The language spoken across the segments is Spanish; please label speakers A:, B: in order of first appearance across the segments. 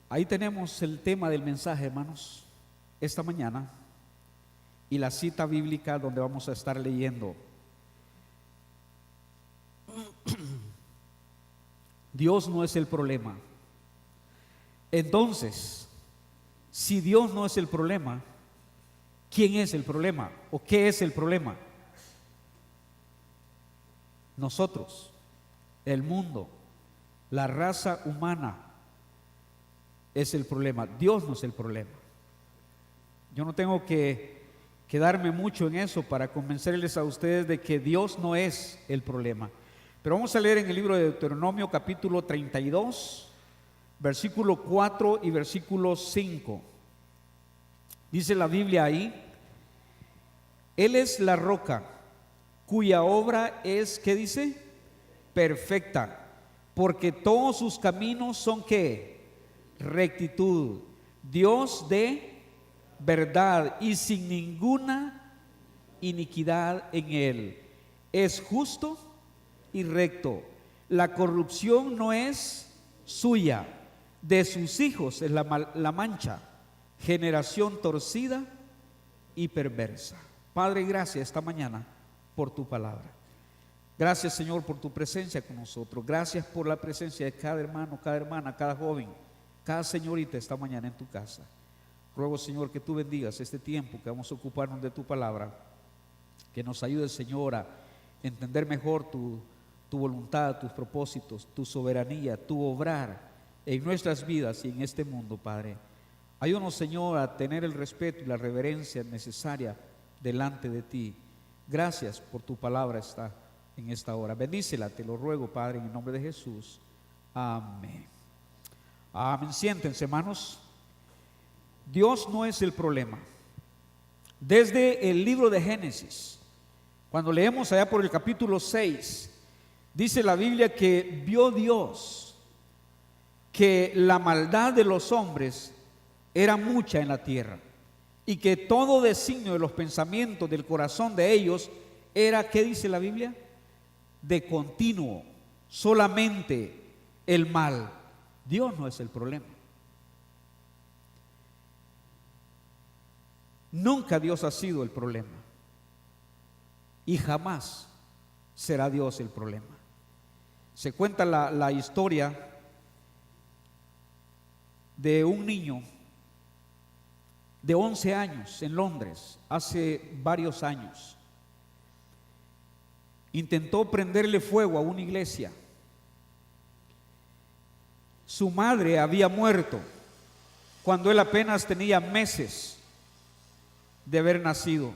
A: Ahí tenemos el tema del mensaje, hermanos, esta mañana, y la cita bíblica donde vamos a estar leyendo. Dios no es el problema. Entonces, si Dios no es el problema, ¿quién es el problema? ¿O qué es el problema? Nosotros, el mundo, la raza humana es el problema. Dios no es el problema. Yo no tengo que quedarme mucho en eso para convencerles a ustedes de que Dios no es el problema. Pero vamos a leer en el libro de Deuteronomio capítulo 32, versículo 4 y versículo 5. Dice la Biblia ahí: Él es la roca cuya obra es, ¿qué dice? Perfecta, porque todos sus caminos son, ¿qué? Rectitud. Dios de verdad y sin ninguna iniquidad en él. Es justo y recto. La corrupción no es suya. De sus hijos es la mancha. Generación torcida y perversa. Padre, gracias esta mañana por tu palabra. Gracias, Señor, por tu presencia con nosotros. Gracias por la presencia de cada hermano, cada hermana, cada joven, cada señorita esta mañana en tu casa. Ruego, Señor, que tú bendigas este tiempo que vamos a ocuparnos de tu palabra, que nos ayude, Señor, a entender mejor tu voluntad, tus propósitos, tu soberanía, tu obrar en nuestras vidas y en este mundo, Padre. Ayúdanos, Señor, a tener el respeto y la reverencia necesaria delante de ti. Gracias por tu palabra en esta hora. Bendícela, te lo ruego, Padre, en el nombre de Jesús. Amén. Amén. Siéntense, hermanos. Dios no es el problema. Desde el libro de Génesis, cuando leemos allá por el capítulo 6, dice la Biblia que vio Dios que la maldad de los hombres era mucha en la tierra y que todo designio de los pensamientos del corazón de ellos era, ¿qué dice la Biblia? De continuo, solamente el mal. Dios no es el problema. Nunca Dios ha sido el problema y jamás será Dios el problema. Se cuenta la historia de un niño de 11 años en Londres, hace varios años. Intentó prenderle fuego a una iglesia. Su madre había muerto cuando él apenas tenía meses de haber nacido.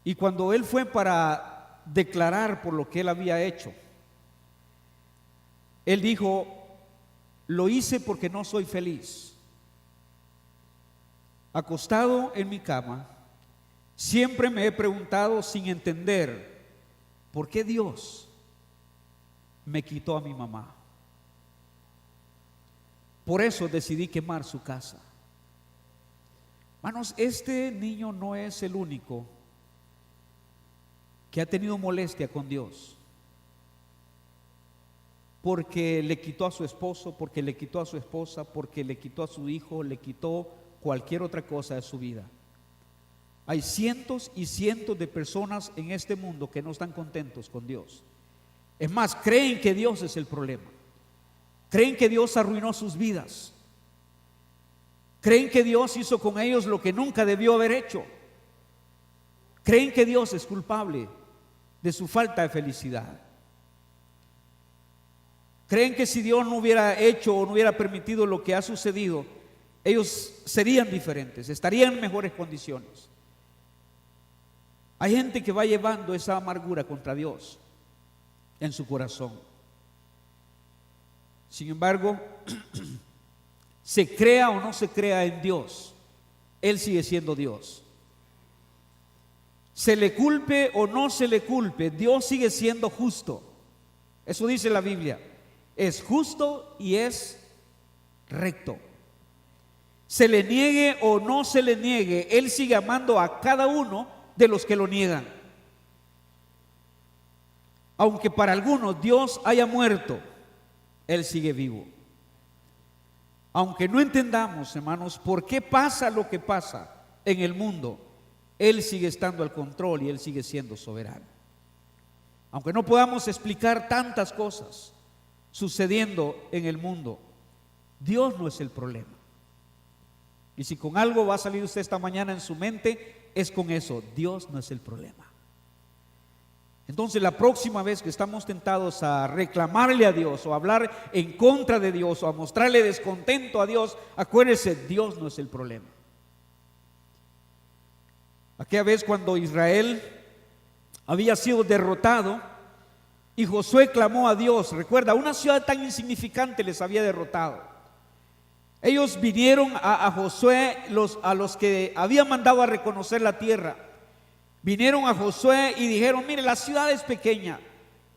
A: Y cuando él fue para declarar por lo que él había hecho, él dijo: lo hice porque no soy feliz. Acostado en mi cama, siempre me he preguntado sin entender por qué Dios me quitó a mi mamá. Por eso decidí quemar su casa. Hermanos, este niño no es el único que ha tenido molestia con Dios, porque le quitó a su esposo, porque le quitó a su esposa, porque le quitó a su hijo, le quitó cualquier otra cosa de su vida. Hay cientos y cientos de personas en este mundo que no están contentos con Dios. Es más, creen que Dios es el problema. Creen que Dios arruinó sus vidas. Creen que Dios hizo con ellos lo que nunca debió haber hecho. Creen que Dios es culpable de su falta de felicidad. Creen que si Dios no hubiera hecho o no hubiera permitido lo que ha sucedido, ellos serían diferentes, estarían en mejores condiciones. Hay gente que va llevando esa amargura contra Dios en su corazón. Sin embargo, se crea o no se crea en Dios, Él sigue siendo Dios. Se le culpe o no se le culpe, Dios sigue siendo justo. Eso dice la Biblia. Es justo y es recto. Se le niegue o no se le niegue, Él sigue amando a cada uno de los que lo niegan. Aunque para algunos Dios haya muerto, Él sigue vivo. Aunque no entendamos, hermanos, por qué pasa lo que pasa en el mundo, Él sigue estando al control y Él sigue siendo soberano. Aunque no podamos explicar tantas cosas sucediendo en el mundo, Dios no es el problema. Y si con algo va a salir usted esta mañana en su mente, es con eso: Dios no es el problema. Entonces, la próxima vez que estamos tentados a reclamarle a Dios, o a hablar en contra de Dios, o a mostrarle descontento a Dios, acuérdese, Dios no es el problema. Aquella vez cuando Israel había sido derrotado y Josué clamó a Dios, recuerda, una ciudad tan insignificante les había derrotado. Ellos vinieron a Josué, a los que había mandado a reconocer la tierra. Vinieron a Josué y dijeron: mire, la ciudad es pequeña,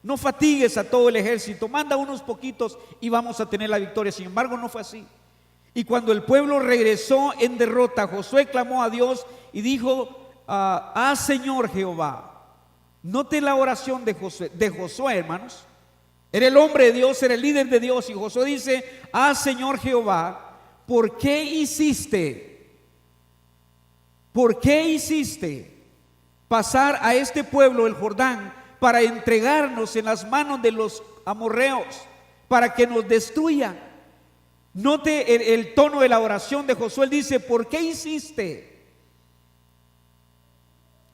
A: no fatigues a todo el ejército, manda unos poquitos y vamos a tener la victoria. Sin embargo, no fue así. Y cuando el pueblo regresó en derrota, Josué clamó a Dios y dijo: Señor Jehová. Note la oración de Josué, hermanos. Era el hombre de Dios, era el líder de Dios, y Josué dice: Señor Jehová, ¿por qué hiciste pasar a este pueblo el Jordán para entregarnos en las manos de los amorreos, para que nos destruyan? Note el tono de la oración de Josué. Él dice: ¿por qué hiciste?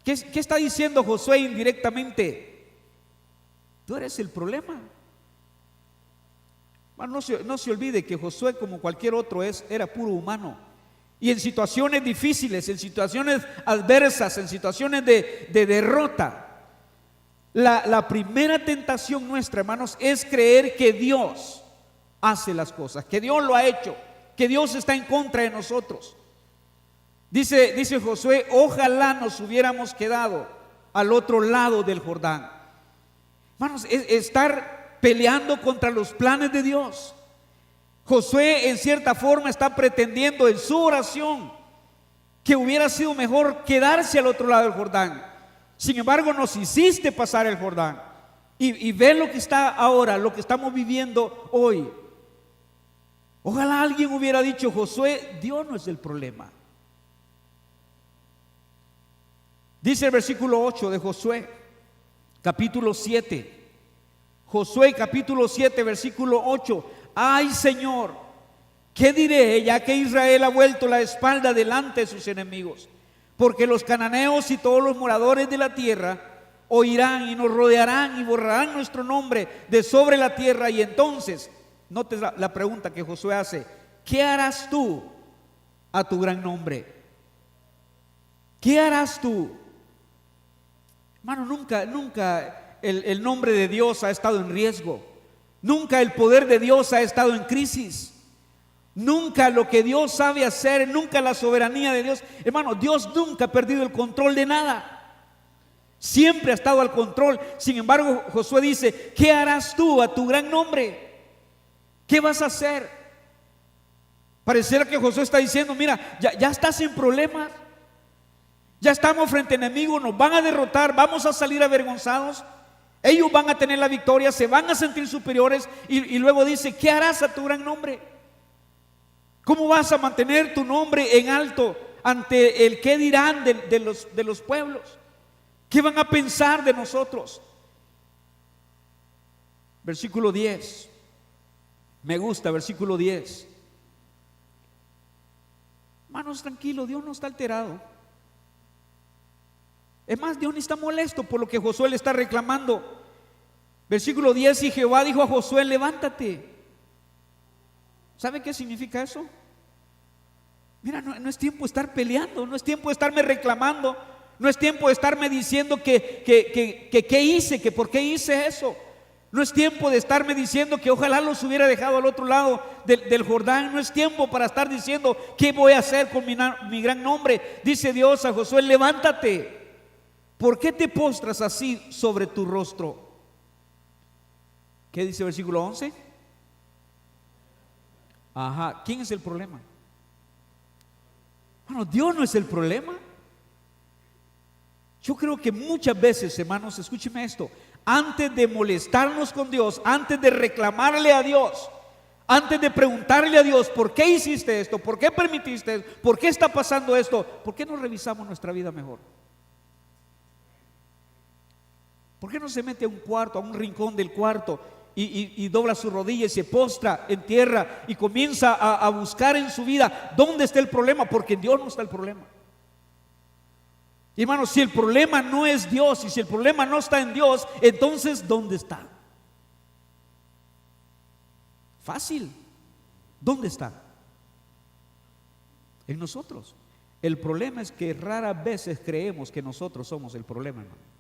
A: ¿Qué está diciendo Josué indirectamente? Tú eres el problema. Bueno, no se olvide que Josué, como cualquier otro, era puro humano. Y en situaciones difíciles, en situaciones adversas, en situaciones de derrota, la primera tentación nuestra, hermanos, es creer que Dios hace las cosas, que Dios lo ha hecho, que Dios está en contra de nosotros. Dice Josué: ojalá nos hubiéramos quedado al otro lado del Jordán. Hermanos, es estar peleando contra los planes de Dios. Josué en cierta forma está pretendiendo en su oración que hubiera sido mejor quedarse al otro lado del Jordán. Sin embargo, nos hiciste pasar el Jordán. Y ve lo que está ahora, lo que estamos viviendo hoy. Ojalá alguien hubiera dicho: Josué, Dios no es el problema. Dice el versículo 8 de Josué, capítulo 7. Josué, capítulo 7, versículo 8. Ay, Señor, ¿qué diré ya que Israel ha vuelto la espalda delante de sus enemigos? Porque los cananeos y todos los moradores de la tierra oirán y nos rodearán y borrarán nuestro nombre de sobre la tierra. Y entonces, note la pregunta que Josué hace: ¿qué harás tú a tu gran nombre? ¿Qué harás tú? Hermano, nunca el nombre de Dios ha estado en riesgo. Nunca el poder de Dios ha estado en crisis. Nunca lo que Dios sabe hacer, nunca la soberanía de Dios. Hermano, Dios nunca ha perdido el control de nada. Siempre ha estado al control. Sin embargo, Josué dice: ¿qué harás tú a tu gran nombre? ¿Qué vas a hacer? Pareciera que Josué está diciendo: mira, ya estás en problemas. Ya estamos frente a enemigos, nos van a derrotar, vamos a salir avergonzados. Ellos van a tener la victoria, se van a sentir superiores. Y luego dice: ¿qué harás a tu gran nombre? ¿Cómo vas a mantener tu nombre en alto ante el qué dirán de los pueblos? ¿Qué van a pensar de nosotros? Versículo 10. Me gusta, versículo 10. Hermanos, tranquilo, Dios no está alterado. Es más, Dios ni está molesto por lo que Josué le está reclamando. Versículo 10: y Jehová dijo a Josué: levántate. ¿Sabe qué significa eso? Mira, no es tiempo de estar peleando, no es tiempo de estarme reclamando, no es tiempo de estarme diciendo que qué hice, que por qué hice eso. No es tiempo de estarme diciendo que ojalá los hubiera dejado al otro lado del Jordán. No es tiempo para estar diciendo qué voy a hacer con mi gran nombre. Dice Dios a Josué: levántate. ¿Por qué te postras así sobre tu rostro? ¿Qué dice el versículo 11? Ajá, ¿quién es el problema? Bueno, Dios no es el problema. Yo creo que muchas veces, hermanos, escúcheme esto, antes de molestarnos con Dios, antes de reclamarle a Dios, antes de preguntarle a Dios, ¿por qué hiciste esto? ¿Por qué permitiste esto? ¿Por qué está pasando esto? ¿Por qué no revisamos nuestra vida mejor? ¿Por qué no se mete a un cuarto, a un rincón del cuarto y dobla su rodilla y se postra en tierra y comienza a buscar en su vida dónde está el problema? Porque en Dios no está el problema. Y hermanos, si el problema no es Dios y si el problema no está en Dios, entonces ¿dónde está? Fácil. ¿Dónde está? En nosotros. El problema es que raras veces creemos que nosotros somos el problema, hermano.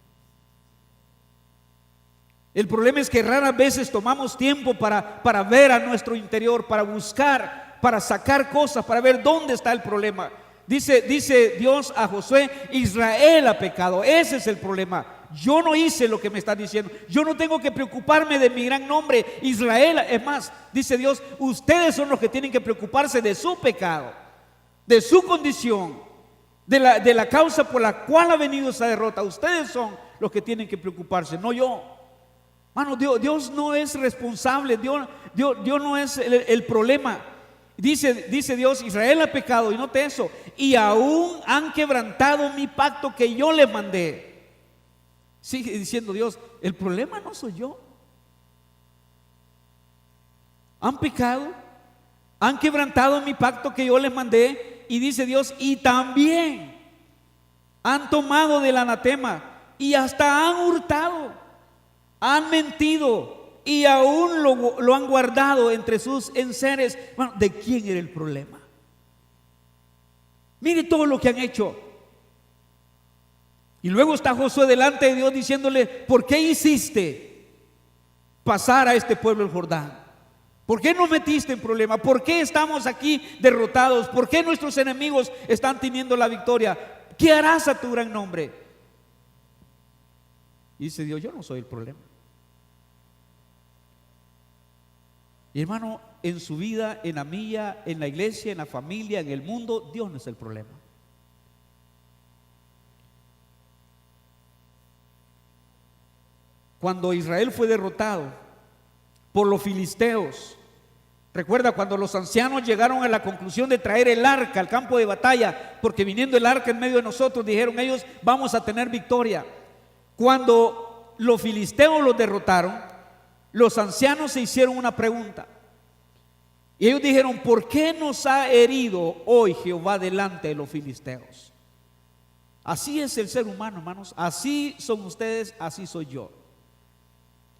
A: El problema es que raras veces tomamos tiempo para ver a nuestro interior, para buscar, para sacar cosas, para ver dónde está el problema. Dice Dios a Josué: Israel ha pecado. Ese es el problema. Yo no hice lo que me está diciendo. Yo no tengo que preocuparme de mi gran nombre, Israel. Es más, dice Dios, ustedes son los que tienen que preocuparse de su pecado, de su condición, de la causa por la cual ha venido esa derrota. Ustedes son los que tienen que preocuparse, no yo. Mano, Dios no es responsable. Dios no es el problema. Dice Dios: Israel ha pecado, y note eso, y aún han quebrantado mi pacto que yo les mandé. Sigue diciendo Dios: el problema no soy yo. Han pecado, han quebrantado mi pacto que yo les mandé. Y dice Dios: y también han tomado del anatema y hasta han hurtado, han mentido y aún lo han guardado entre sus enseres. Bueno, ¿de quién era el problema? Mire todo lo que han hecho. Y luego está Josué delante de Dios diciéndole: ¿por qué hiciste pasar a este pueblo el Jordán? ¿Por qué nos metiste en problema? ¿Por qué estamos aquí derrotados? ¿Por qué nuestros enemigos están teniendo la victoria? ¿Qué harás a tu gran nombre? Y dice Dios: yo no soy el problema. Y hermano, en su vida, en la mía, en la iglesia, en la familia, en el mundo, Dios no es el problema. Cuando Israel fue derrotado por los filisteos, recuerda cuando los ancianos llegaron a la conclusión de traer el arca al campo de batalla, porque viniendo el arca en medio de nosotros, dijeron ellos: vamos a tener victoria. Cuando los filisteos los derrotaron, los ancianos se hicieron una pregunta. Y ellos dijeron: ¿por qué nos ha herido hoy Jehová delante de los filisteos? Así es el ser humano, hermanos. Así son ustedes, así soy yo.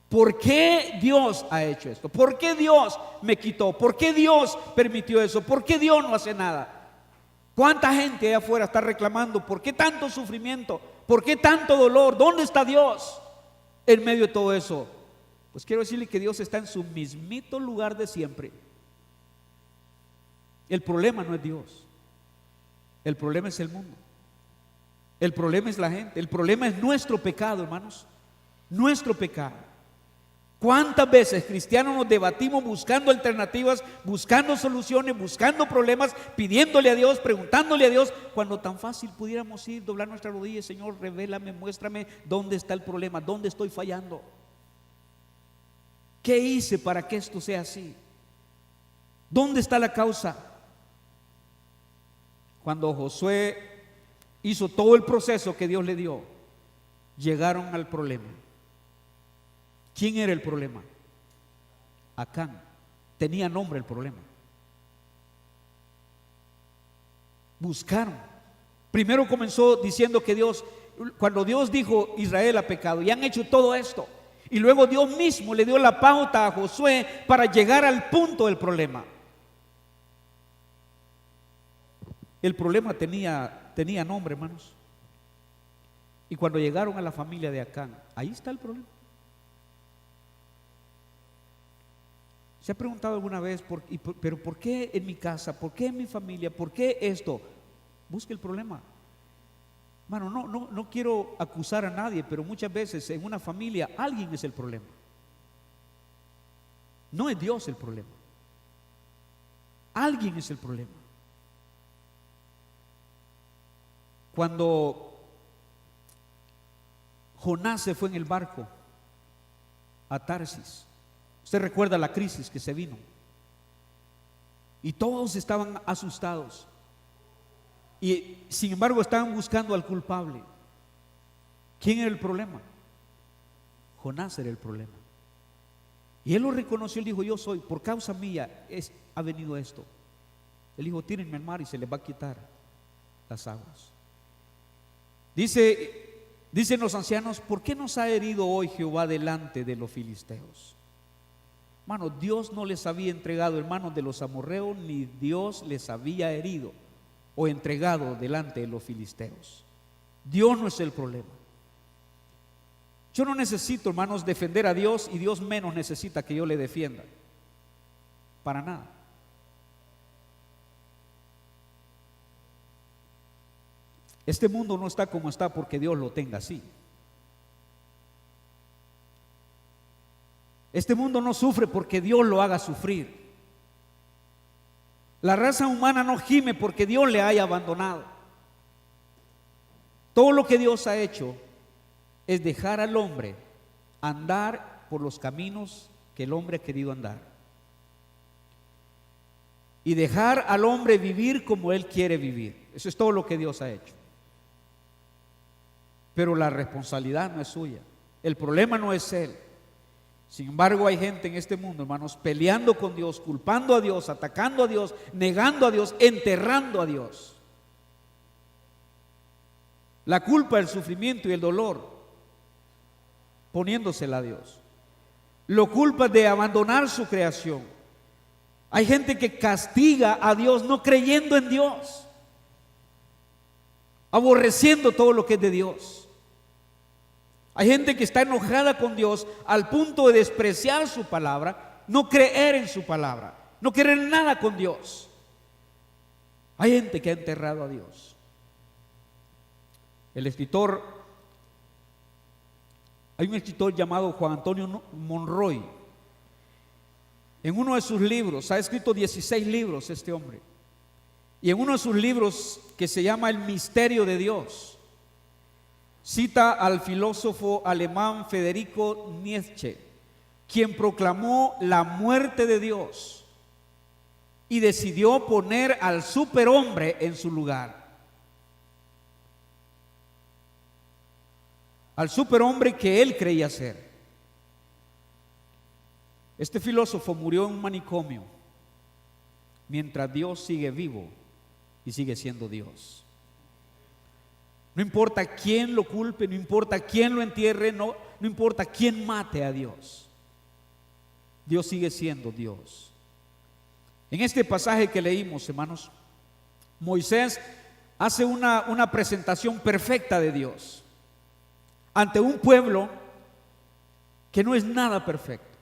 A: ¿Por qué Dios ha hecho esto? ¿Por qué Dios me quitó? ¿Por qué Dios permitió eso? ¿Por qué Dios no hace nada? ¿Cuánta gente allá afuera está reclamando? ¿Por qué tanto sufrimiento? ¿Por qué tanto dolor? ¿Dónde está Dios en medio de todo eso? Pues quiero decirle que Dios está en su mismito lugar de siempre. El problema no es Dios. El problema es el mundo. El problema es la gente. El problema es nuestro pecado, hermanos. Nuestro pecado. ¿Cuántas veces cristianos nos debatimos buscando alternativas, buscando soluciones, buscando problemas, pidiéndole a Dios, preguntándole a Dios, cuando tan fácil pudiéramos ir, doblar nuestra rodilla: Señor, revélame, muéstrame dónde está el problema, dónde estoy fallando? ¿Qué hice para que esto sea así? ¿Dónde está la causa? Cuando Josué hizo todo el proceso que Dios le dio, llegaron al problema. ¿Quién era el problema? Acán. Tenía nombre el problema. Buscaron. Primero comenzó diciendo que Dios, cuando Dios dijo: Israel ha pecado y han hecho todo esto, y luego Dios mismo le dio la pauta a Josué para llegar al punto del problema. El problema tenía nombre, hermanos. Y cuando llegaron a la familia de Acán, ahí está el problema. ¿Se ha preguntado alguna vez, pero por qué en mi casa? ¿Por qué en mi familia? ¿Por qué esto? Busque el problema. Hermano, no quiero acusar a nadie, pero muchas veces en una familia alguien es el problema. No es Dios el problema. Alguien es el problema. Cuando Jonás se fue en el barco a Tarsis. Usted recuerda la crisis que se vino. Y todos estaban asustados. Y sin embargo estaban buscando al culpable. ¿Quién era el problema? Jonás era el problema. Y él lo reconoció, él dijo: yo soy, por causa mía ha venido esto. Él dijo: tírenme al mar y se les va a quitar las aguas. Dicen los ancianos: ¿por qué nos ha herido hoy Jehová delante de los filisteos? Hermano, Dios no les había entregado en manos de los amorreos, ni Dios les había herido o entregado delante de los filisteos. Dios no es el problema. Yo no necesito, hermanos, defender a Dios, y Dios menos necesita que yo le defienda. Para nada. Este mundo no está como está porque Dios lo tenga así. Este mundo no sufre porque Dios lo haga sufrir. La raza humana no gime porque Dios le haya abandonado. Todo lo que Dios ha hecho es dejar al hombre andar por los caminos que el hombre ha querido andar, y dejar al hombre vivir como él quiere vivir. Eso es todo lo que Dios ha hecho. Pero la responsabilidad no es suya, el problema no es él. Sin embargo, hay gente en este mundo, hermanos, peleando con Dios, culpando a Dios, atacando a Dios, negando a Dios, enterrando a Dios. La culpa, el sufrimiento y el dolor, poniéndosela a Dios. Lo culpa de abandonar su creación. Hay gente que castiga a Dios no creyendo en Dios, aborreciendo todo lo que es de Dios. Hay gente que está enojada con Dios al punto de despreciar su palabra, no creer en su palabra, no querer nada con Dios. Hay gente que ha enterrado a Dios. Hay un escritor llamado Juan Antonio Monroy. En uno de sus libros, ha escrito 16 libros este hombre, y en uno de sus libros, que se llama El misterio de Dios, cita al filósofo alemán Friedrich Nietzsche, quien proclamó la muerte de Dios y decidió poner al superhombre en su lugar. Al superhombre que él creía ser. Este filósofo murió en un manicomio, mientras Dios sigue vivo y sigue siendo Dios. No importa quién lo culpe, no importa quién lo entierre, no importa quién mate a Dios. Dios sigue siendo Dios. En este pasaje que leímos, hermanos, Moisés hace una presentación perfecta de Dios ante un pueblo que no es nada perfecto.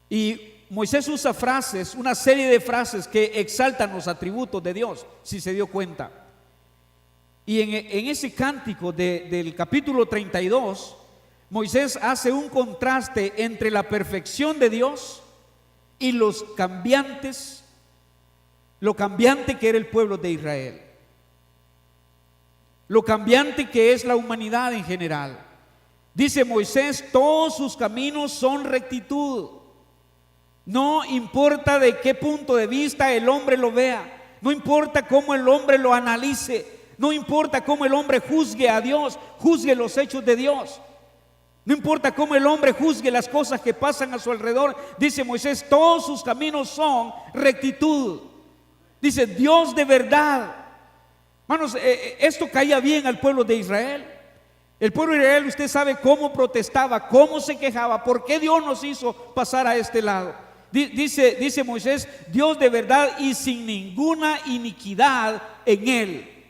A: Y Moisés usa frases, una serie de frases que exaltan los atributos de Dios, si se dio cuenta. Y en ese cántico del capítulo 32, Moisés hace un contraste entre la perfección de Dios y lo cambiante que era el pueblo de Israel, lo cambiante que es la humanidad en general. Dice Moisés: todos sus caminos son rectitud. No importa de qué punto de vista el hombre lo vea, no importa cómo el hombre lo analice, no importa cómo el hombre juzgue a Dios, juzgue los hechos de Dios, no importa cómo el hombre juzgue las cosas que pasan a su alrededor. Dice Moisés: todos sus caminos son rectitud. Dice: Dios de verdad. Hermanos, esto caía bien al pueblo de Israel. El pueblo de Israel, usted sabe cómo protestaba, cómo se quejaba, por qué Dios nos hizo pasar a este lado. Dice Moisés: Dios de verdad y sin ninguna iniquidad en él.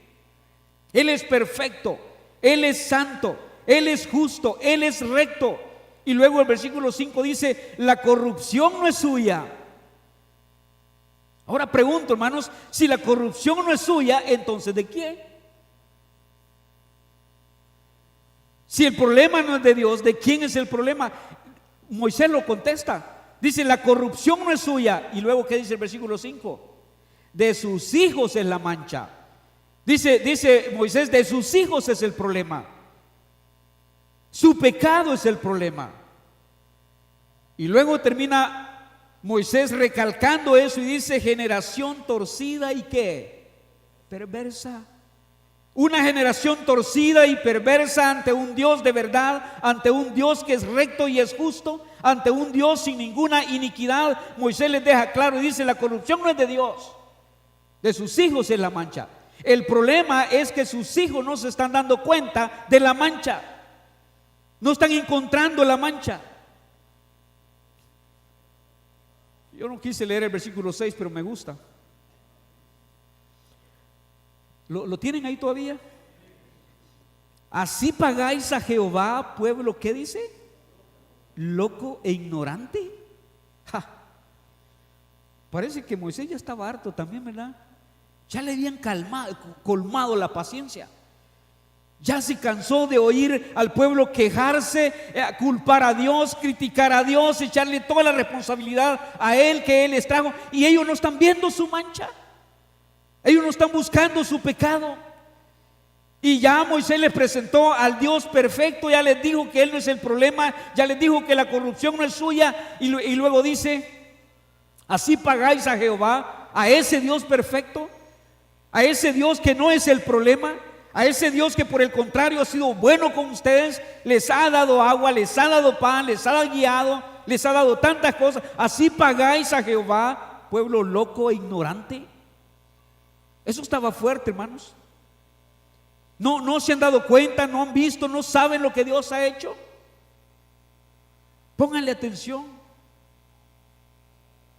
A: Él es perfecto, Él es santo, Él es justo, Él es recto. Y luego el versículo 5 dice: la corrupción no es suya. Ahora pregunto, hermanos, si la corrupción no es suya, entonces ¿de quién? Si el problema no es de Dios, ¿de quién es el problema? Moisés lo contesta. Dice: la corrupción no es suya. Y luego, ¿qué dice el versículo 5? De sus hijos es la mancha. Dice Moisés: de sus hijos es el problema. Su pecado es el problema. Y luego termina Moisés recalcando eso y dice: generación torcida y ¿qué? Perversa. Una generación torcida y perversa ante un Dios de verdad, ante un Dios que es recto y es justo, ante un Dios sin ninguna iniquidad. Moisés les deja claro y dice: la corrupción no es de Dios, de sus hijos es la mancha. El problema es que sus hijos no se están dando cuenta de la mancha, no están encontrando la mancha. Yo no quise leer el versículo 6, pero me gusta. ¿Lo tienen ahí todavía? Así pagáis a Jehová, pueblo, ¿qué dice? Loco e ignorante. ¡Ja! Parece que Moisés ya estaba harto también, ¿verdad? Ya le habían colmado la paciencia. Ya se cansó de oír al pueblo quejarse, culpar a Dios, criticar a Dios, echarle toda la responsabilidad a Él, que Él les trajo. Y ellos no están viendo su mancha, ellos no están buscando su pecado. Y ya Moisés les presentó al Dios perfecto, ya les dijo que Él no es el problema, ya les dijo que la corrupción no es suya. Y luego dice: así pagáis a Jehová, a ese Dios perfecto, a ese Dios que no es el problema, a ese Dios que por el contrario ha sido bueno con ustedes, les ha dado agua, les ha dado pan, les ha guiado, les ha dado tantas cosas. Así pagáis a Jehová, pueblo loco e ignorante. Eso estaba fuerte, hermanos. No se han dado cuenta, no han visto, no saben lo que Dios ha hecho. Pónganle atención.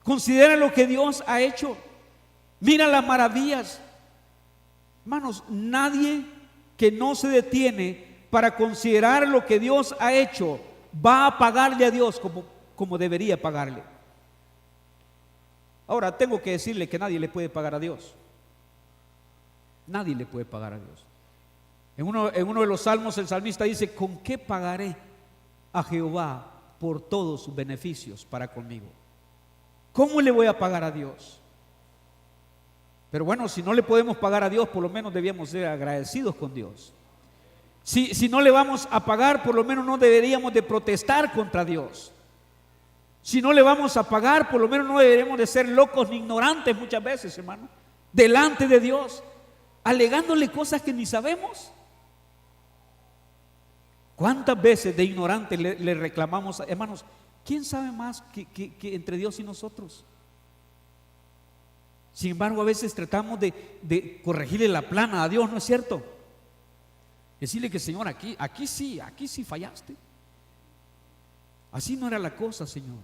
A: Considera lo que Dios ha hecho. Mira las maravillas. Hermanos, nadie que no se detiene para considerar lo que Dios ha hecho va a pagarle a Dios como debería pagarle. Ahora, tengo que decirle que nadie le puede pagar a Dios. Nadie le puede pagar a Dios. En uno de los salmos el salmista dice: ¿con qué pagaré a Jehová por todos sus beneficios para conmigo? ¿Cómo le voy a pagar a Dios? Pero bueno, si no le podemos pagar a Dios, por lo menos debíamos ser agradecidos con Dios. Si no le vamos a pagar, por lo menos no deberíamos de protestar contra Dios. Si no le vamos a pagar, por lo menos no deberíamos de ser locos ni ignorantes muchas veces, hermano, delante de Dios, alegándole cosas que ni sabemos. ¿Cuántas veces de ignorantes le reclamamos, hermanos? ¿Quién sabe más que entre Dios y nosotros? Sin embargo, a veces tratamos de corregirle la plana a Dios, ¿no es cierto? Decirle que: Señor, aquí sí fallaste. Así no era la cosa, Señor.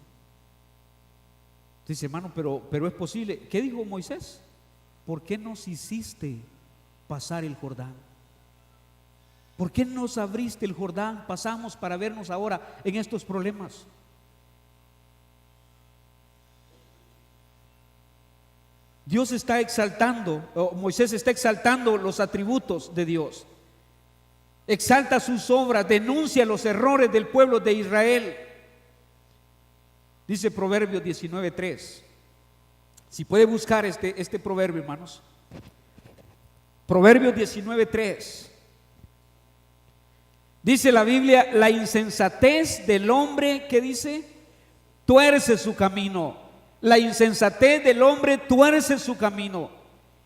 A: Dice: hermano, pero es posible. ¿Qué dijo Moisés? ¿Por qué nos hiciste pasar el Jordán? ¿Por qué nos abriste el Jordán? Pasamos para vernos ahora en estos problemas. Dios está exaltando, Moisés está exaltando los atributos de Dios. Exalta sus obras, denuncia los errores del pueblo de Israel. Dice Proverbios 19:3. Si puede buscar este proverbio, hermanos. Proverbios 19:3. Dice la Biblia: la insensatez del hombre, ¿qué dice? Tuerce su camino. La insensatez del hombre tuerce su camino,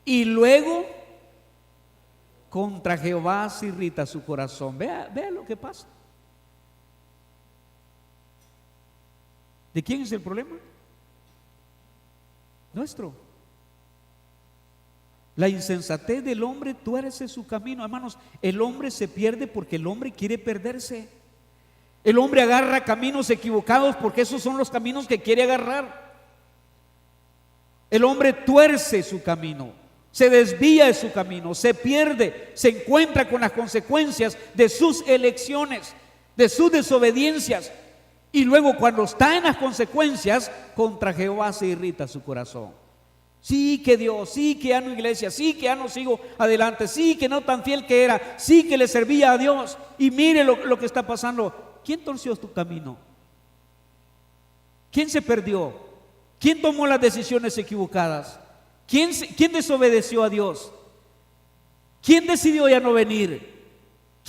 A: y luego contra Jehová se irrita su corazón. Vea lo que pasa. ¿De quién es el problema? Nuestro. La insensatez del hombre tuerce su camino. Hermanos, el hombre se pierde porque el hombre quiere perderse. El hombre agarra caminos equivocados porque esos son los caminos que quiere agarrar. El hombre tuerce su camino, se desvía de su camino, se pierde, se encuentra con las consecuencias de sus elecciones, de sus desobediencias. Y luego, cuando está en las consecuencias, contra Jehová se irrita su corazón. Sí que Dios, sí que ya no iglesia, sí que ya no sigo adelante, sí que no tan fiel que era, sí que le servía a Dios. Y mire lo que está pasando. ¿Quién torció tu camino? ¿Quién se perdió? ¿Quién tomó las decisiones equivocadas? ¿Quién desobedeció a Dios? ¿Quién decidió ya no venir?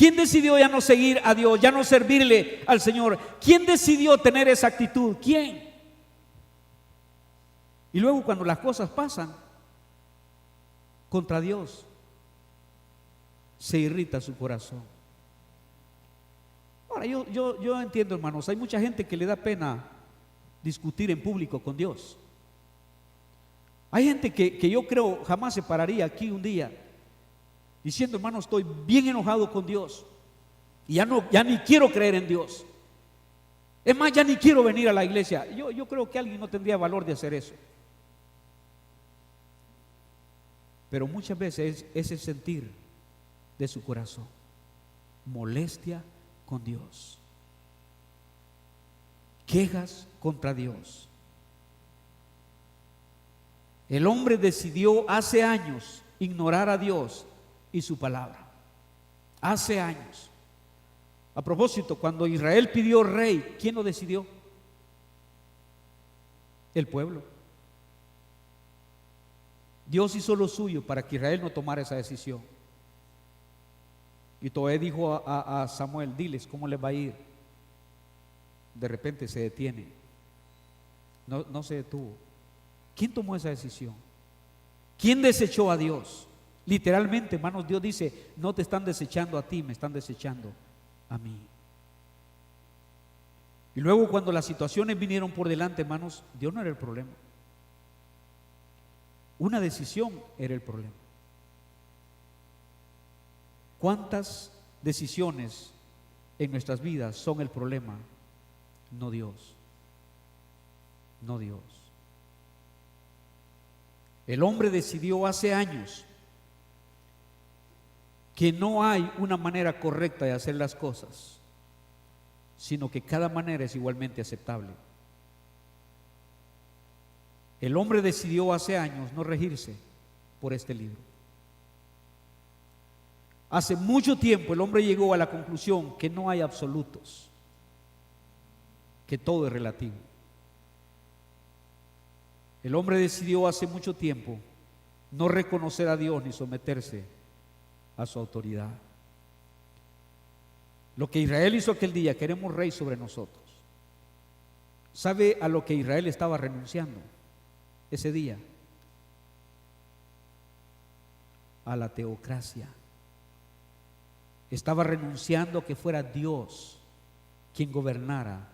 A: ¿Quién decidió ya no seguir a Dios, ya no servirle al Señor? ¿Quién decidió tener esa actitud? ¿Quién? Y luego cuando las cosas pasan contra Dios, se irrita su corazón. Ahora yo entiendo, hermanos, hay mucha gente que le da pena discutir en público con Dios. Hay gente que yo creo jamás se pararía aquí un día diciendo, hermano, estoy bien enojado con Dios y ya ni quiero creer en Dios. Es más, ya ni quiero venir a la iglesia. Yo creo que alguien no tendría valor de hacer eso. Pero muchas veces es el sentir de su corazón, molestia con Dios, quejas contra Dios. El hombre decidió hace años ignorar a Dios y su palabra. Hace años. A propósito, cuando Israel pidió rey, ¿quién lo decidió? El pueblo. Dios hizo lo suyo para que Israel no tomara esa decisión. Y Toé dijo a Samuel, diles cómo les va a ir. De repente se detiene. No se detuvo. ¿Quién tomó esa decisión? ¿Quién desechó a Dios? Literalmente, hermanos, Dios dice, no te están desechando a ti, me están desechando a mí. Y luego cuando las situaciones vinieron por delante, hermanos, Dios no era el problema. Una decisión era el problema. ¿Cuántas decisiones en nuestras vidas son el problema? No Dios. No Dios. El hombre decidió hace años que no hay una manera correcta de hacer las cosas, sino que cada manera es igualmente aceptable. El hombre decidió hace años no regirse por este libro. Hace mucho tiempo el hombre llegó a la conclusión que no hay absolutos, que todo es relativo. El hombre decidió hace mucho tiempo no reconocer a Dios ni someterse a su autoridad. Lo que Israel hizo aquel día, queremos rey sobre nosotros. ¿Sabe a lo que Israel estaba renunciando ese día? A la teocracia. Estaba renunciando a que fuera Dios quien gobernara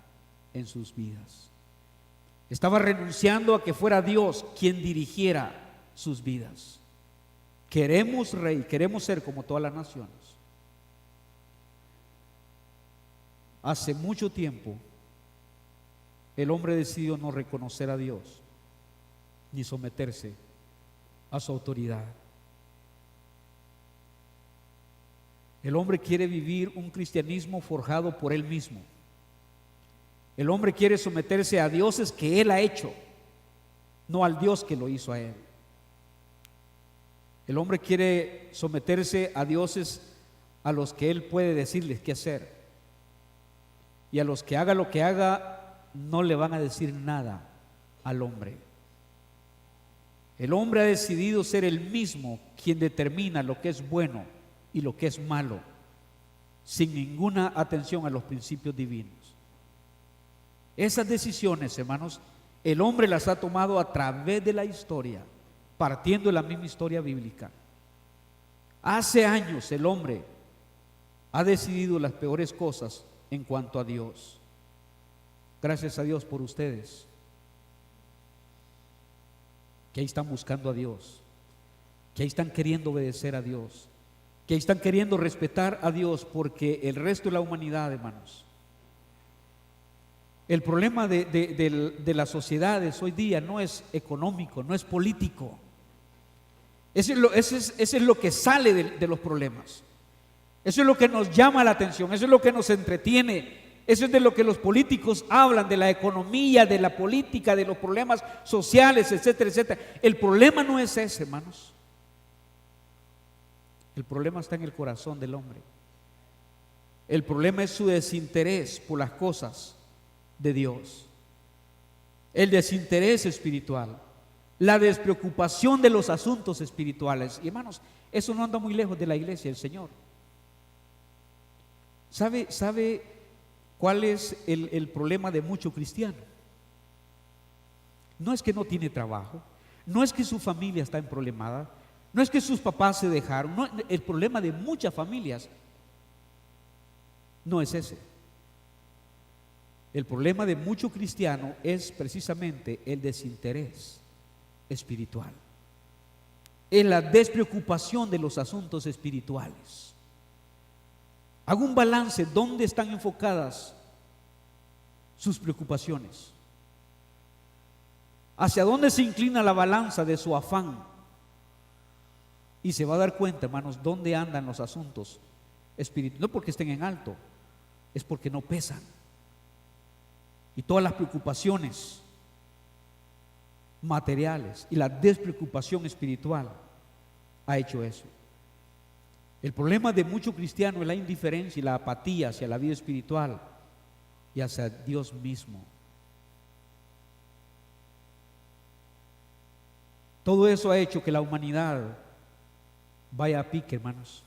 A: en sus vidas. Estaba renunciando a que fuera Dios quien dirigiera sus vidas. Queremos rey, queremos ser como todas las naciones. Hace mucho tiempo el hombre decidió no reconocer a Dios ni someterse a su autoridad. El hombre quiere vivir un cristianismo forjado por él mismo. El hombre quiere someterse a dioses que él ha hecho, no al Dios que lo hizo a él. El hombre quiere someterse a dioses a los que él puede decirles qué hacer. Y a los que haga lo que haga, no le van a decir nada al hombre. El hombre ha decidido ser el mismo quien determina lo que es bueno y lo que es malo, sin ninguna atención a los principios divinos. Esas decisiones, hermanos, el hombre las ha tomado a través de la historia, partiendo de la misma historia bíblica. Hace años el hombre ha decidido las peores cosas en cuanto a Dios. Gracias a Dios por ustedes, que ahí están buscando a Dios, que ahí están queriendo obedecer a Dios, que ahí están queriendo respetar a Dios, porque el resto de la humanidad, hermanos, el problema de las sociedades hoy día no es económico, no es político. Eso es lo que sale de los problemas. Eso es lo que nos llama la atención, eso es lo que nos entretiene, eso es de lo que los políticos hablan, de la economía, de la política, de los problemas sociales, etcétera, etcétera. El problema no es ese, hermanos. El problema está en el corazón del hombre. El problema es su desinterés por las cosas de Dios, el desinterés espiritual, la despreocupación de los asuntos espirituales. Y hermanos, eso no anda muy lejos de la iglesia del Señor. ¿Sabe cuál es el problema de mucho cristiano? No es que no tiene trabajo, no es que su familia está emproblemada, no es que sus papás se dejaron, no, el problema de muchas familias no es ese. El problema de mucho cristiano es precisamente el desinterés espiritual, es la despreocupación de los asuntos espirituales. Hago un balance, ¿dónde están enfocadas sus preocupaciones? ¿Hacia dónde se inclina la balanza de su afán? Y se va a dar cuenta, hermanos, dónde andan los asuntos espirituales. No porque estén en alto, es porque no pesan. Y todas las preocupaciones materiales y la despreocupación espiritual ha hecho eso. El problema de muchos cristianos es la indiferencia y la apatía hacia la vida espiritual y hacia Dios mismo. Todo eso ha hecho que la humanidad vaya a pique, hermanos.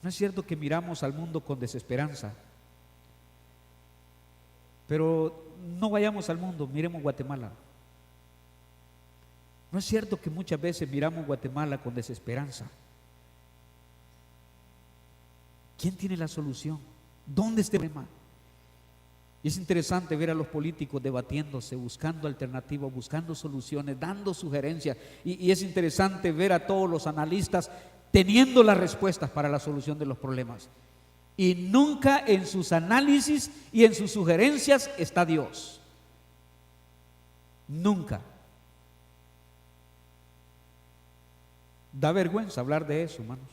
A: No es cierto que miramos al mundo con desesperanza, pero no vayamos al mundo, miremos Guatemala. No es cierto que muchas veces miramos Guatemala con desesperanza. ¿Quién tiene la solución? ¿Dónde está el problema? Y es interesante ver a los políticos debatiéndose, buscando alternativas, buscando soluciones, dando sugerencias. Y es interesante ver a todos los analistas teniendo las respuestas para la solución de los problemas. Y nunca en sus análisis y en sus sugerencias está Dios. Nunca. Da vergüenza hablar de eso, hermanos.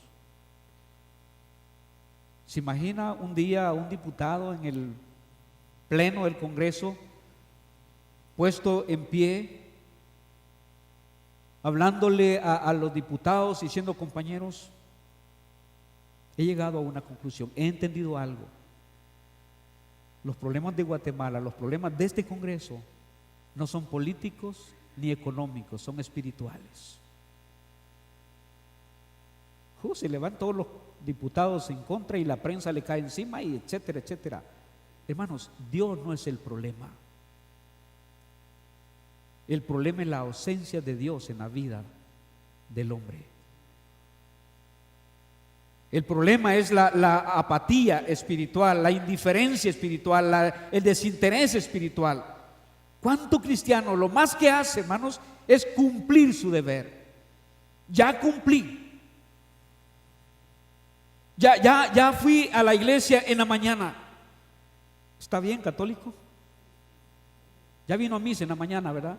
A: ¿Se imagina un día a un diputado en el pleno del Congreso puesto en pie, hablándole a los diputados y diciendo: compañeros, he llegado a una conclusión, he entendido algo. Los problemas de Guatemala, los problemas de este Congreso no son políticos ni económicos, son espirituales. Se le van todos los diputados en contra y la prensa le cae encima y etcétera, etcétera. Hermanos, Dios no es el problema. El problema es la ausencia de Dios en la vida del hombre. El problema es la apatía espiritual, la indiferencia espiritual, el desinterés espiritual. ¿Cuánto cristiano lo más que hace, hermanos, es cumplir su deber? Ya cumplí. Ya fui a la iglesia en la mañana. ¿Está bien, católico? Ya vino a misa en la mañana, ¿verdad?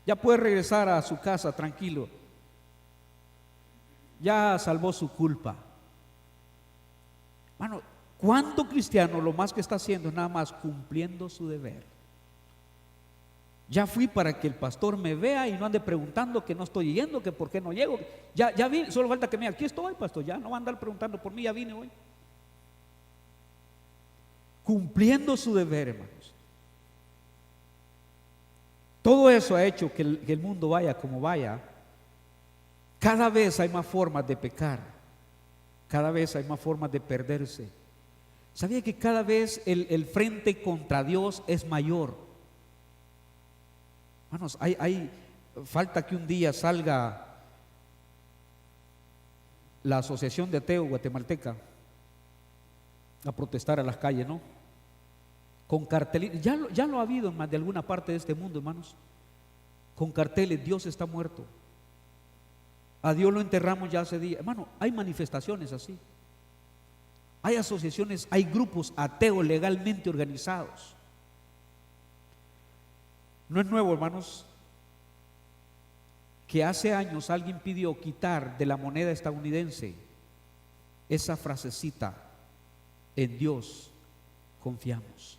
A: Ya puede regresar a su casa tranquilo. Ya salvó su culpa. Bueno, ¿cuánto cristiano lo más que está haciendo es nada más cumpliendo su deber? Ya fui para que el pastor me vea y no ande preguntando que no estoy yendo, que por qué no llego. Ya vine, solo falta que me diga: aquí estoy, pastor. Ya no va a andar preguntando por mí, ya vine hoy. Cumpliendo su deber, hermanos. Todo eso ha hecho que el mundo vaya como vaya. Cada vez hay más formas de pecar, cada vez hay más formas de perderse. ¿Sabía que cada vez el frente contra Dios es mayor? Hermanos, falta que un día salga la Asociación de Ateos Guatemalteca a protestar a las calles, ¿no? Con carteles. Ya lo ha habido en más de alguna parte de este mundo, hermanos. Con carteles: Dios está muerto. A Dios lo enterramos ya hace días. Hermano, hay manifestaciones así. Hay asociaciones, hay grupos ateos legalmente organizados. No es nuevo, hermanos, que hace años alguien pidió quitar de la moneda estadounidense esa frasecita: en Dios confiamos.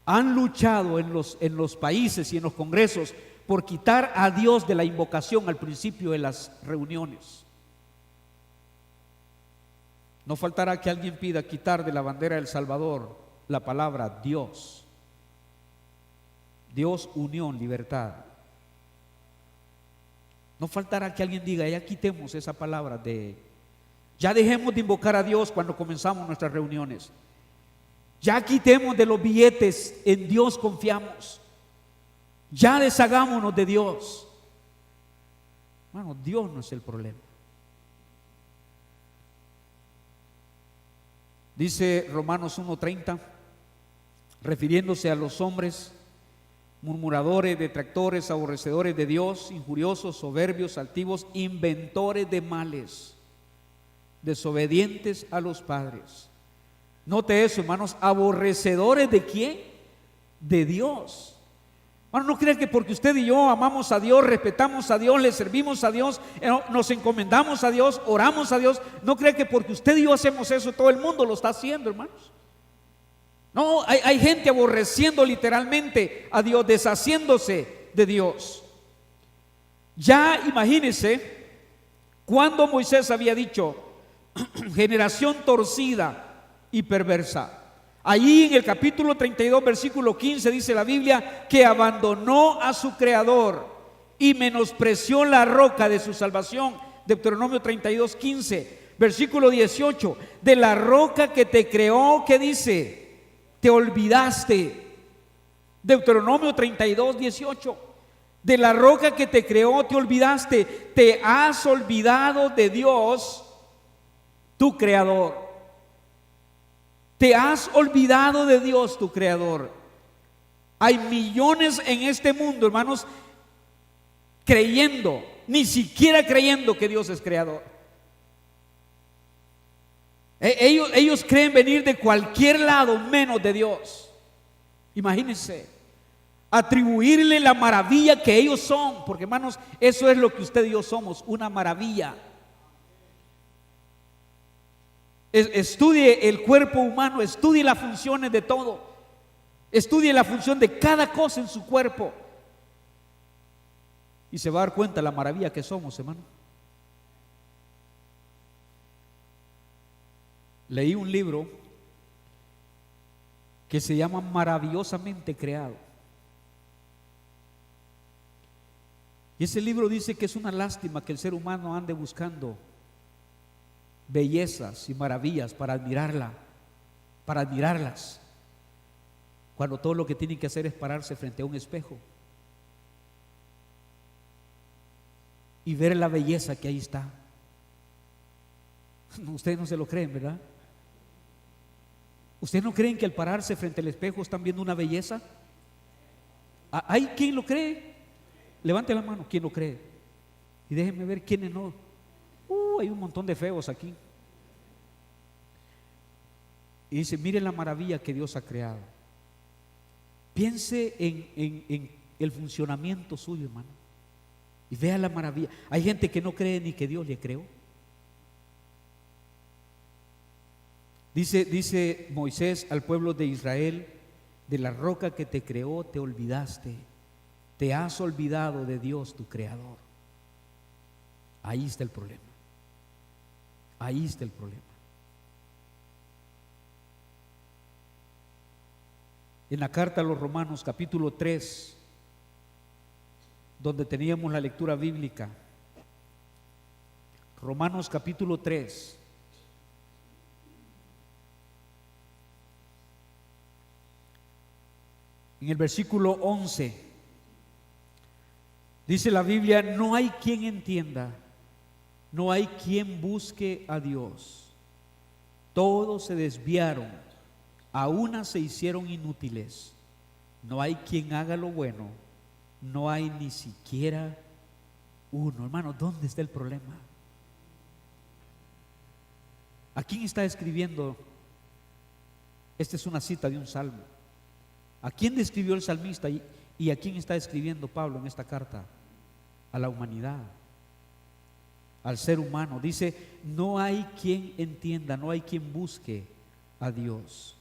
A: Han luchado en los países y en los congresos por quitar a Dios de la invocación al principio de las reuniones. No faltará que alguien pida quitar de la bandera de El Salvador la palabra Dios. Dios, unión, libertad. No faltará que alguien diga: ya quitemos esa palabra de Ya dejemos de invocar a Dios cuando comenzamos nuestras reuniones. Ya quitemos de los billetes, en Dios confiamos. Ya deshagámonos de Dios. Hermano, Dios no es el problema. Dice Romanos 1:30, refiriéndose a los hombres: murmuradores, detractores, aborrecedores de Dios, injuriosos, soberbios, altivos, inventores de males, desobedientes a los padres. Note eso, hermanos, aborrecedores ¿de quién? De Dios. Hermano, no crean que porque usted y yo amamos a Dios, respetamos a Dios, le servimos a Dios, nos encomendamos a Dios, oramos a Dios, no crean que porque usted y yo hacemos eso, todo el mundo lo está haciendo, hermanos. No, hay gente aborreciendo literalmente a Dios, deshaciéndose de Dios. Ya imagínense cuando Moisés había dicho: generación torcida y perversa. Allí en el capítulo 32 versículo 15 dice la Biblia que abandonó a su creador y menospreció la roca de su salvación. Deuteronomio 32, 15. Versículo 18: de la roca que te creó, ¿qué dice? Te olvidaste. Deuteronomio 32, 18. De la roca que te creó te olvidaste. Te has olvidado de Dios, tu creador. Te has olvidado de Dios, tu creador. Hay millones en este mundo, hermanos, creyendo, ni siquiera creyendo que Dios es creador. Ellos creen venir de cualquier lado menos de Dios. Imagínense, atribuirle la maravilla que ellos son, porque hermanos, eso es lo que usted y yo somos, una maravilla. Estudie el cuerpo humano, estudie las funciones de todo, estudie la función de cada cosa en su cuerpo y se va a dar cuenta de la maravilla que somos, hermano. Leí un libro que se llama Maravillosamente Creado. Y ese libro dice que es una lástima que el ser humano ande buscando bellezas y maravillas para admirarlas, cuando todo lo que tiene que hacer es pararse frente a un espejo y ver la belleza que ahí está. Ustedes no se lo creen, ¿verdad? ¿Ustedes no creen que al pararse frente al espejo están viendo una belleza? ¿Hay quien lo cree? Levante la mano, ¿quién lo cree? Y déjenme ver quiénes no. Hay un montón de feos aquí. Y dice: miren la maravilla que Dios ha creado. Piense en el funcionamiento suyo, hermano, y vea la maravilla. Hay gente que no cree ni que Dios le creó. Dice Moisés al pueblo de Israel: de la roca que te creó te olvidaste, te has olvidado de Dios tu creador. Ahí está el problema. Ahí está el problema. En la carta a los Romanos capítulo 3, donde teníamos la lectura bíblica, Romanos capítulo 3, en el versículo 11, dice la Biblia: no hay quien entienda, no hay quien busque a Dios. Todos se desviaron, a una se hicieron inútiles. No hay quien haga lo bueno, no hay ni siquiera uno. Hermano, ¿dónde está el problema? ¿A quién está escribiendo? Esta es una cita de un salmo. ¿A quién describió el salmista y a quién está escribiendo Pablo en esta carta? A la humanidad, al ser humano. Dice: no hay quien entienda, no hay quien busque a Dios.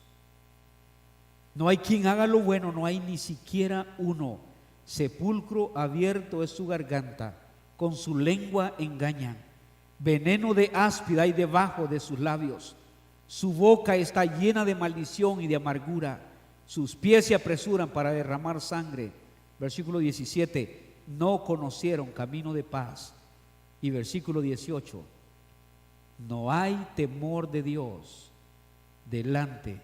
A: No hay quien haga lo bueno, no hay ni siquiera uno. Sepulcro abierto es su garganta, con su lengua engañan. Veneno de áspid hay debajo de sus labios. Su boca está llena de maldición y de amargura. Sus pies se apresuran para derramar sangre. Versículo 17: no conocieron camino de paz. Y versículo 18: No hay temor de Dios delante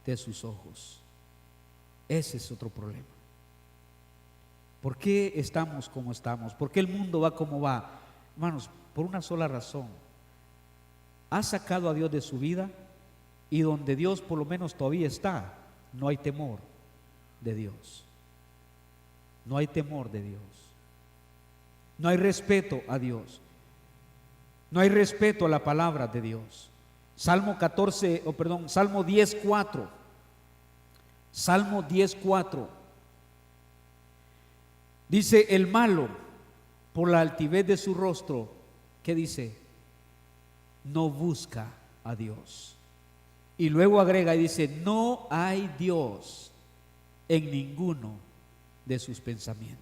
A: de sus ojos. Ese es otro problema. ¿Por qué estamos como estamos? ¿Por qué el mundo va como va? Hermanos, por una sola razón. Ha sacado a Dios de su vida, y donde Dios por lo menos todavía está, no hay temor de Dios. No hay temor de Dios. No hay respeto a Dios. No hay respeto a la palabra de Dios. Salmo 10:4. Salmo 10:4. Dice: el malo, por la altivez de su rostro, ¿qué dice? No busca a Dios. Y luego agrega y dice: no hay Dios en ninguno de sus pensamientos.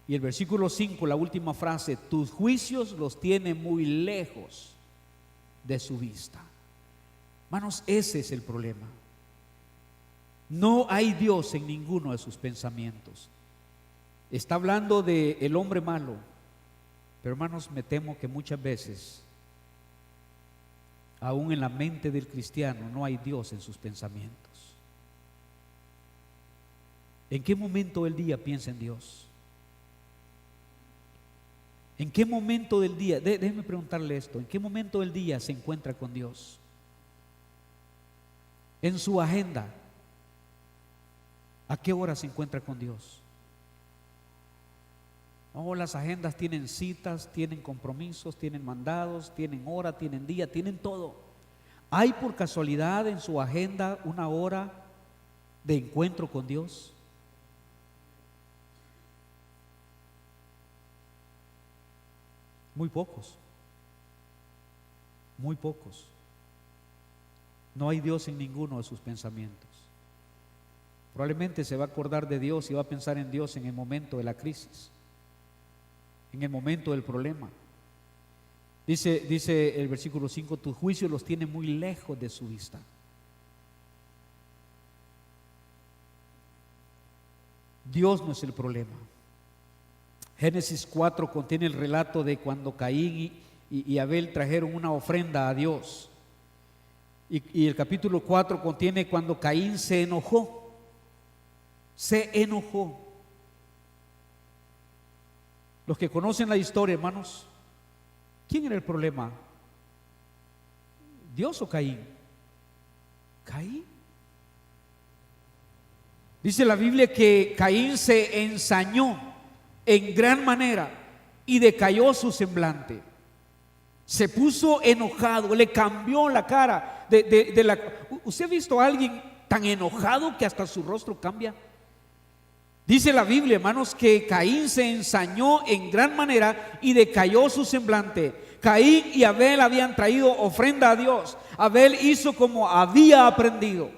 A: Y el versículo 5, la última frase: tus juicios los tiene muy lejos de su vista. Hermanos, ese es el problema. No hay Dios en ninguno de sus pensamientos. Está hablando del hombre malo, pero hermanos, me temo que muchas veces, aún en la mente del cristiano, no hay Dios en sus pensamientos. ¿En qué momento del día piensa en Dios? ¿En qué momento del día? Déjeme preguntarle esto: ¿en qué momento del día se encuentra con Dios? En su agenda, ¿a qué hora se encuentra con Dios? Oh, las agendas tienen citas, tienen compromisos, tienen mandados, tienen hora, tienen día, tienen todo. ¿Hay por casualidad en su agenda una hora de encuentro con Dios? Muy pocos. Muy pocos. No hay Dios en ninguno de sus pensamientos. Probablemente se va a acordar de Dios y va a pensar en Dios en el momento de la crisis, en el momento del problema. Dice el versículo 5: tus juicios los tiene muy lejos de su vista. Dios no es el problema. Génesis 4 contiene el relato de cuando Caín y Abel trajeron una ofrenda a Dios. Y el capítulo 4 contiene cuando Caín se enojó. Se enojó. Los que conocen la historia, hermanos, ¿quién era el problema? ¿Dios o Caín? Caín. Dice la Biblia que Caín se ensañó en gran manera y decayó su semblante. Se puso enojado, le cambió la cara. ¿Usted ha visto a alguien tan enojado que hasta su rostro cambia? Dice la Biblia, hermanos, que Caín se ensañó en gran manera y decayó su semblante. Caín y Abel habían traído ofrenda a Dios. Abel hizo como había aprendido.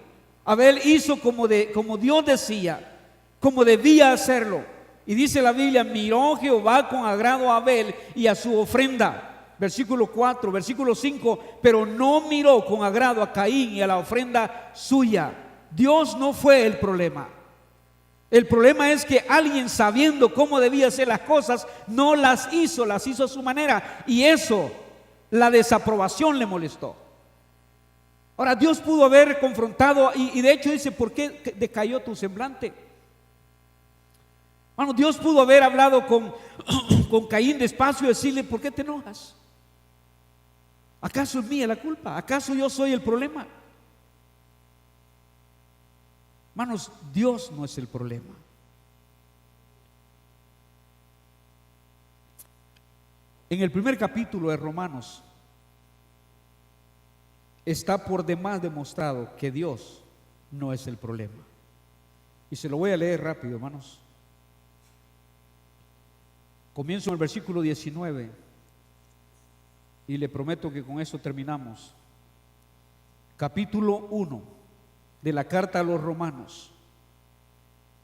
A: Abel hizo como Dios decía, como debía hacerlo. Y dice la Biblia: miró Jehová con agrado a Abel y a su ofrenda. Versículo 4, versículo 5: pero no miró con agrado a Caín y a la ofrenda suya. Dios no fue el problema. El problema es que alguien, sabiendo cómo debía hacer las cosas, no las hizo a su manera, y eso, la desaprobación, le molestó. Ahora, Dios pudo haber confrontado, y de hecho dice: ¿por qué decayó tu semblante? Bueno, Dios pudo haber hablado con Caín despacio y decirle: ¿por qué te enojas? ¿Acaso es mía la culpa? ¿Acaso yo soy el problema? Hermanos, Dios no es el problema. En el primer capítulo de Romanos está por demás demostrado que Dios no es el problema. Y se lo voy a leer rápido, hermanos. Comienzo en el versículo 19 y le prometo que con eso terminamos. Capítulo 1 de la carta a los Romanos.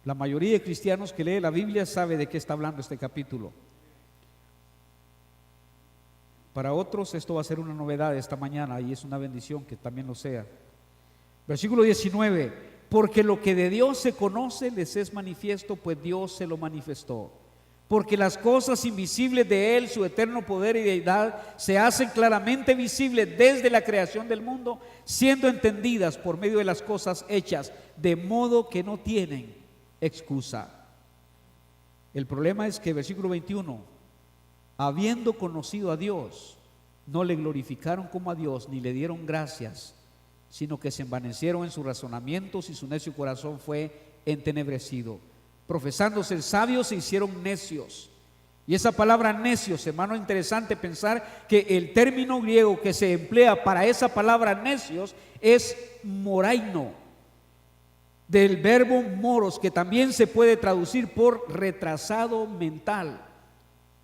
A: La mayoría de cristianos que lee la Biblia sabe de qué está hablando este capítulo. Para otros esto va a ser una novedad esta mañana, y es una bendición que también lo sea. Versículo 19: porque lo que de Dios se conoce les es manifiesto, pues Dios se lo manifestó. porque las cosas invisibles de Él, su eterno poder y deidad, se hacen claramente visibles desde la creación del mundo, siendo entendidas por medio de las cosas hechas, de modo que no tienen excusa. El problema es que versículo 21, habiendo conocido a Dios, no le glorificaron como a Dios, ni le dieron gracias, sino que se envanecieron en sus razonamientos y su necio corazón fue entenebrecido. Profesando ser sabios, se hicieron necios. Y esa palabra necios, hermano, es interesante pensar que el término griego que se emplea para esa palabra necios es moraino, del verbo moros, que también se puede traducir por retrasado mental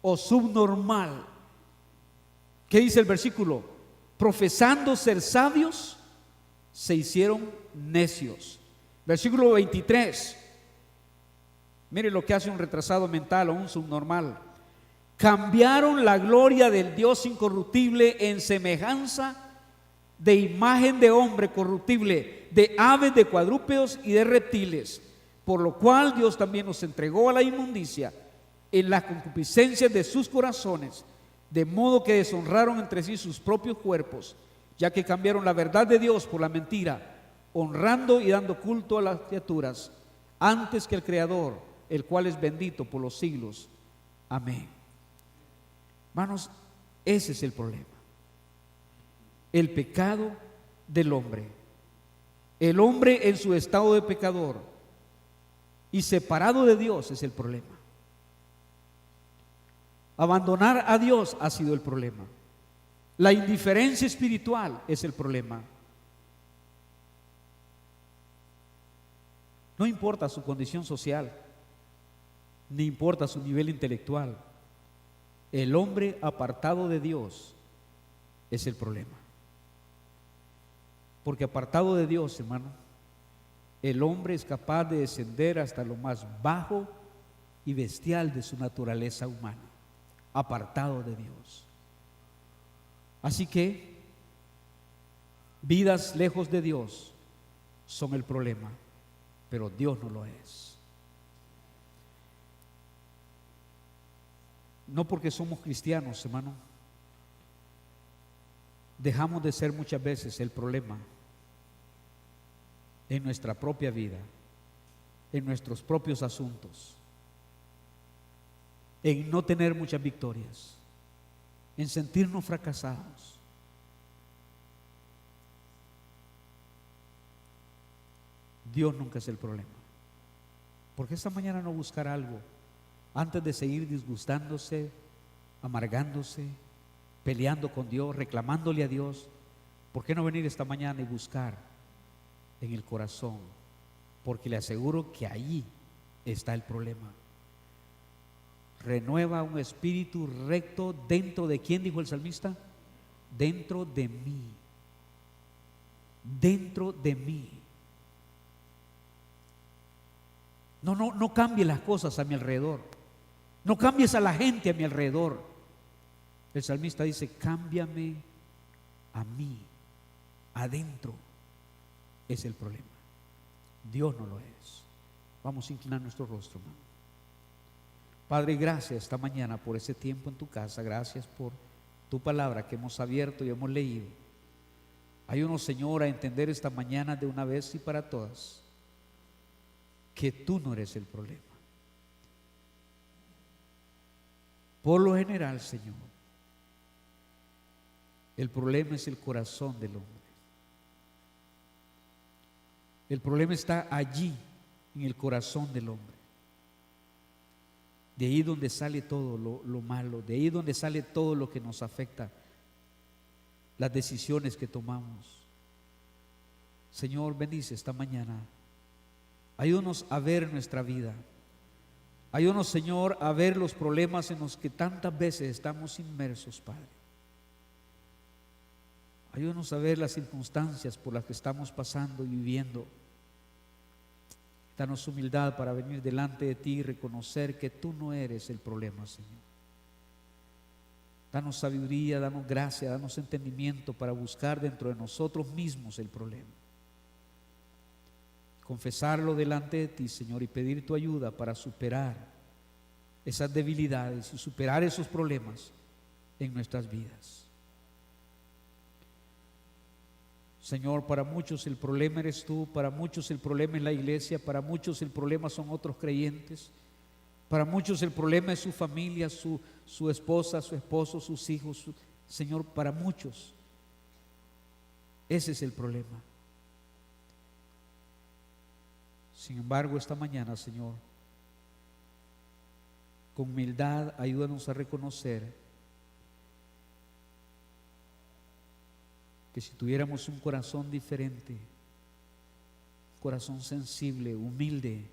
A: o subnormal. ¿Qué dice el versículo? Profesando ser sabios, se hicieron necios. Versículo 23. Mire lo que hace un retrasado mental o un subnormal. Cambiaron la gloria del Dios incorruptible en semejanza de imagen de hombre corruptible, de aves, de cuadrúpedos y de reptiles, por lo cual Dios también nos entregó a la inmundicia en las concupiscencias de sus corazones, de modo que deshonraron entre sí sus propios cuerpos, ya que cambiaron la verdad de Dios por la mentira, honrando y dando culto a las criaturas antes que el Creador, el cual es bendito por los siglos. Amén. Hermanos, ese es el problema. El pecado del hombre. El hombre en su estado de pecador y separado de Dios es el problema. Abandonar a Dios ha sido el problema. La indiferencia espiritual es el problema. No importa su condición social, ni importa su nivel intelectual. El hombre apartado de Dios es el problema. Porque apartado de Dios, hermano, el hombre es capaz de descender hasta lo más bajo y bestial de su naturaleza humana. Apartado de Dios. Así que vidas lejos de Dios son el problema, pero Dios no lo es. No porque somos cristianos, hermano, dejamos de ser muchas veces el problema en nuestra propia vida, en nuestros propios asuntos, en no tener muchas victorias, en sentirnos fracasados. Dios nunca es el problema. ¿Por qué esta mañana no buscar algo antes de seguir disgustándose, amargándose, peleando con Dios, reclamándole a Dios? ¿Por qué no venir esta mañana y buscar en el corazón? Porque le aseguro que allí está el problema. Renueva un espíritu recto dentro de ¿quién dijo el salmista? Dentro de mí. Dentro de mí. No cambie las cosas a mi alrededor. No cambies a la gente a mi alrededor. El salmista dice: cámbiame a mí. Adentro es el problema. Dios no lo es. Vamos a inclinar nuestro rostro, hermano. Padre, gracias esta mañana por ese tiempo en tu casa. Gracias por tu palabra que hemos abierto y hemos leído. Ayúdanos, Señor, a entender esta mañana de una vez y para todas que tú no eres el problema. Por lo general, Señor, el problema es el corazón del hombre. El problema está allí, en el corazón del hombre. De ahí donde sale todo lo malo, de ahí donde sale todo lo que nos afecta, las decisiones que tomamos. Señor, bendice esta mañana. Ayúdanos a ver nuestra vida. Ayúdanos, Señor, a ver los problemas en los que tantas veces estamos inmersos, Padre. Ayúdanos a ver las circunstancias por las que estamos pasando y viviendo. Danos humildad para venir delante de ti y reconocer que tú no eres el problema, Señor. Danos sabiduría, danos gracia, danos entendimiento para buscar dentro de nosotros mismos el problema. Confesarlo delante de ti, Señor, y pedir tu ayuda para superar esas debilidades y superar esos problemas en nuestras vidas. Señor, para muchos el problema eres tú, para muchos el problema es la iglesia, para muchos el problema son otros creyentes, para muchos el problema es su familia, su esposa, su esposo, sus hijos. Señor, para muchos ese es el problema. Sin embargo, esta mañana, Señor, con humildad, ayúdanos a reconocer que si tuviéramos un corazón diferente, un corazón sensible, humilde,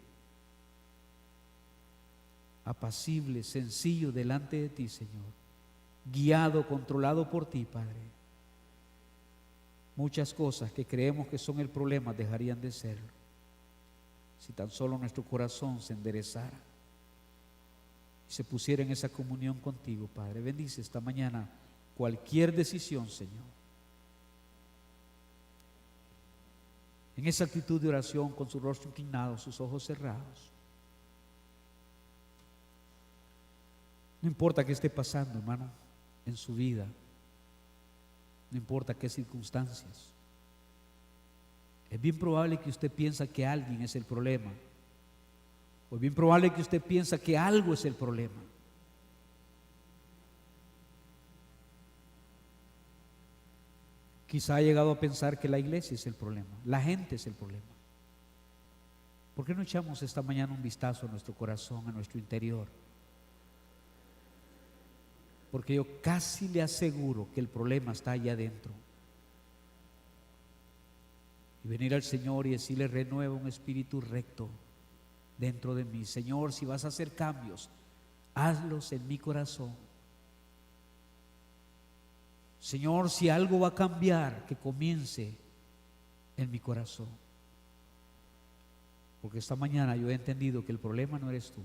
A: apacible, sencillo delante de ti, Señor, guiado, controlado por ti, Padre, muchas cosas que creemos que son el problema dejarían de serlo, si tan solo nuestro corazón se enderezara y se pusiera en esa comunión contigo, Padre. Bendice esta mañana cualquier decisión, Señor, en esa actitud de oración, con su rostro inclinado, sus ojos cerrados. No importa qué esté pasando, hermano, en su vida, no importa qué circunstancias. Es bien probable que usted piensa que alguien es el problema, o es bien probable que usted piensa que algo es el problema. Quizá ha llegado a pensar que la iglesia es el problema, la gente es el problema. ¿Por qué no echamos esta mañana un vistazo a nuestro corazón, a nuestro interior? Porque yo casi le aseguro que el problema está allá adentro. Y venir al Señor y decirle: renueva un espíritu recto dentro de mí. Señor, si vas a hacer cambios, hazlos en mi corazón. Señor, si algo va a cambiar, que comience en mi corazón. Porque esta mañana yo he entendido que el problema no eres tú.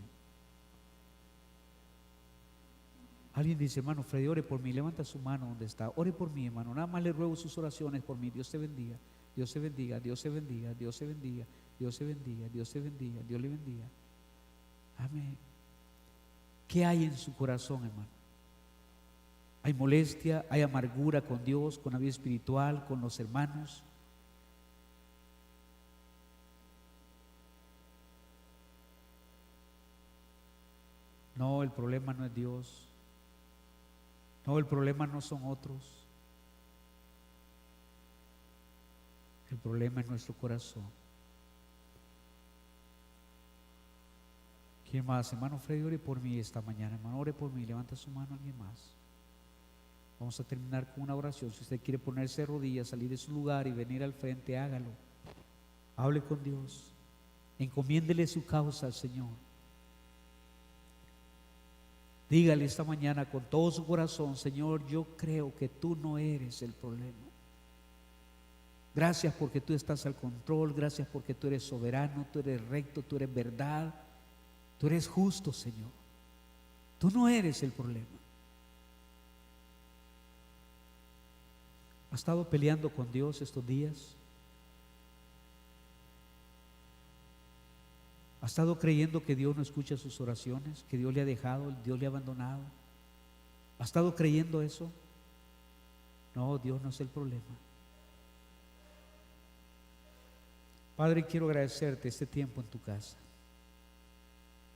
A: Alguien dice: hermano Freddy, ore por mí. Levanta su mano donde está. Ore por mí, hermano. Nada más le ruego sus oraciones por mí. Dios te bendiga. Dios te bendiga. Dios te bendiga. Dios te bendiga. Dios te bendiga. Dios te bendiga. Dios le bendiga. Amén. ¿Qué hay en su corazón, hermano? Hay molestia, hay amargura con Dios, con la vida espiritual, con los hermanos. No, el problema no es Dios. No, el problema no son otros. El problema es nuestro corazón. ¿Quién más? Hermano Freddy, ore por mí esta mañana. Hermano, ore por mí. Levanta su mano alguien más. Vamos a terminar con una oración. Si usted quiere ponerse de rodillas, salir de su lugar y venir al frente, hágalo. Hable con Dios. Encomiéndele su causa al Señor. Dígale esta mañana con todo su corazón: Señor, yo creo que tú no eres el problema. Gracias porque tú estás al control. Gracias porque tú eres soberano, tú eres recto, tú eres verdad, tú eres justo, Señor. Tú no eres el problema. ¿Ha estado peleando con Dios estos días? ¿Ha estado creyendo que Dios no escucha sus oraciones? ¿Que Dios le ha dejado, Dios le ha abandonado? ¿Ha estado creyendo eso? No, Dios no es el problema. Padre, quiero agradecerte este tiempo en tu casa.